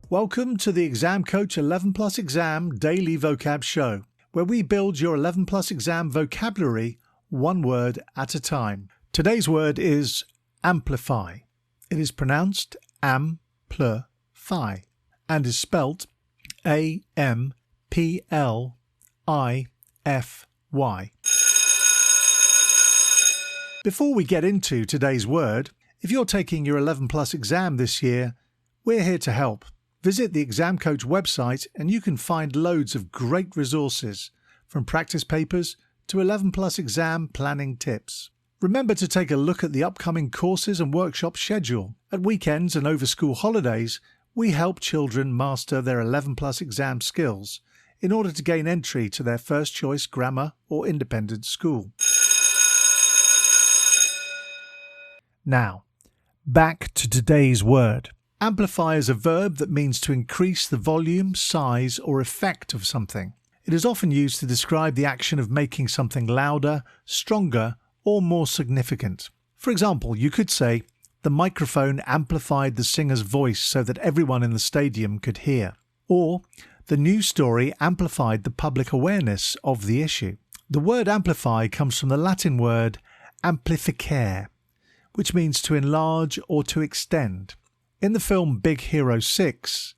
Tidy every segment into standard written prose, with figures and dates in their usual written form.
Welcome to the Exam Coach 11 Plus Exam Daily Vocab Show, where we build your 11 Plus Exam vocabulary one word at a time. Today's word is amplify. It is pronounced amplify and is spelt A-M-P-L-I-F-Y. Before we get into today's word, if you're taking your 11 Plus exam this year, we're here to help. Visit the Exam Coach website and you can find loads of great resources, from practice papers to 11 Plus exam planning tips. Remember to take a look at the upcoming courses and workshop schedule. At weekends and over school holidays, we help children master their 11 Plus exam skills in order to gain entry to their first choice grammar or independent school. Now, back to today's word. Amplify is a verb that means to increase the volume, size, or effect of something. It is often used to describe the action of making something louder, stronger, or more significant. For example, you could say, the microphone amplified the singer's voice so that everyone in the stadium could hear. Or, the news story amplified the public awareness of the issue. The word amplify comes from the Latin word amplificare, which means to enlarge or to extend. In the film Big Hero 6,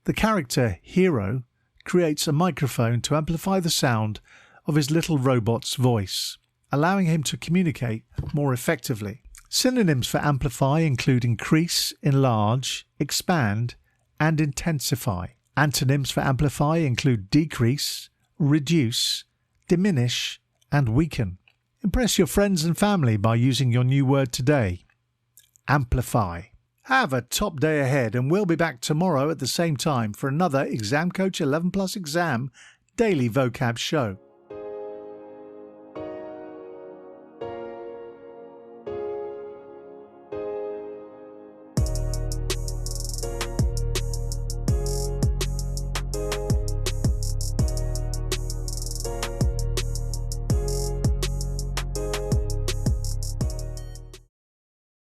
the character Hero creates a microphone to amplify the sound of his little robot's voice, allowing him to communicate more effectively. Synonyms for amplify include increase, enlarge, expand, and intensify. Antonyms for amplify include decrease, reduce, diminish, and weaken. Impress your friends and family by using your new word today, amplify. Have a top day ahead, and we'll be back tomorrow at the same time for another Exam Coach 11 Plus Exam Daily Vocab Show.